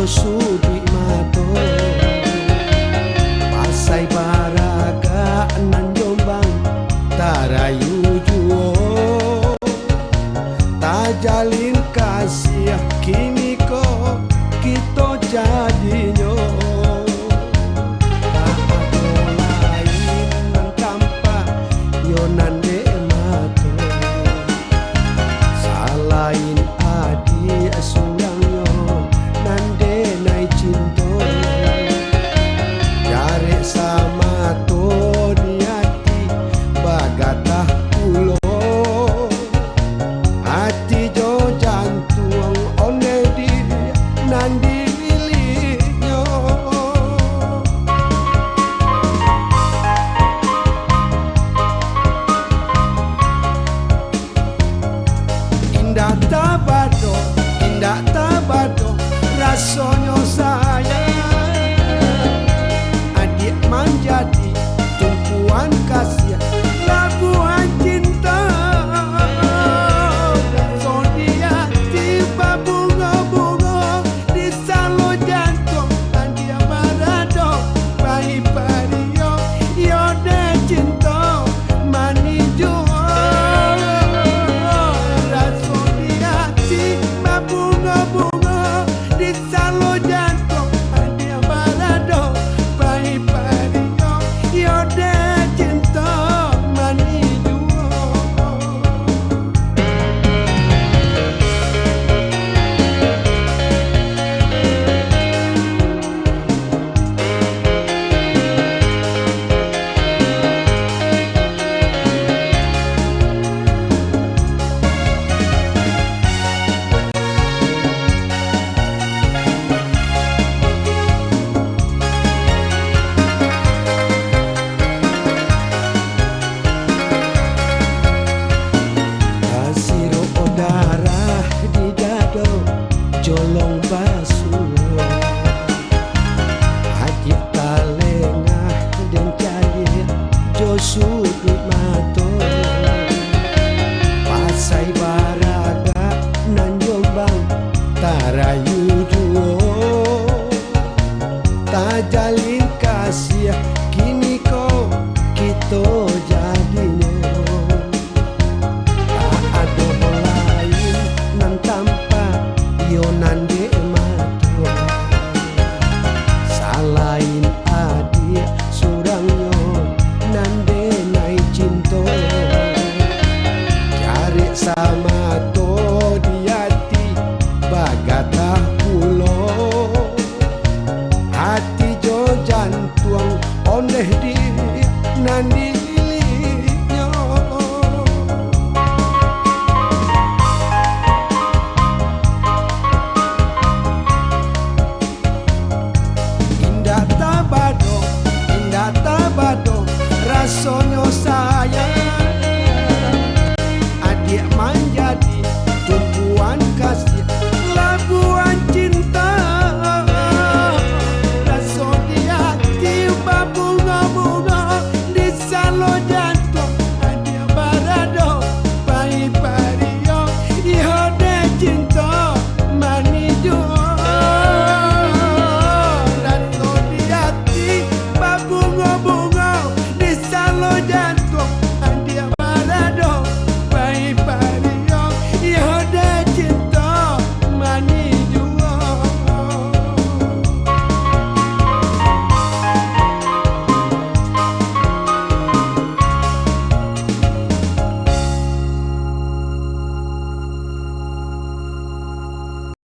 Josubi mato Pasai Baraga nan Jombang tarayu juo tajalin kasih kini kok kita jadinya tak ada lain nan tanpa yonan de mato salain adi sundang yo nande nai cinto jare sama to di hati bagatah pulo hati jo jantung one di nandi miliknya indah tabado rasanya sayang adik menjadi tumpuan kasih labuhan cinta sodia tiba bunga-bunga di salo jantung dia marado bayi pario yode cinta mani jual rasodia tiba bunga-bunga di salo jantung dia marado bayi pario yode cinta mani jual. Kasiro darah di dado jolong basuh hajik talengah dan cair Josubi mato Pasai Baraga nan Jombang tarayu juo tajalin kasih kini kok kita jadinya tak ada lain nan tanpa yonan de mato salain adi surangyo nande nai cinto cari sama to di hati bagatah pulo hati jo jantung oneh di nandi miliknya indah tabado rasanya sayang adik menjadi tumpuan kasih labuhan cinta rasodia tiba bunga-bunga di salo jantung dia barado bayi pario yode cinta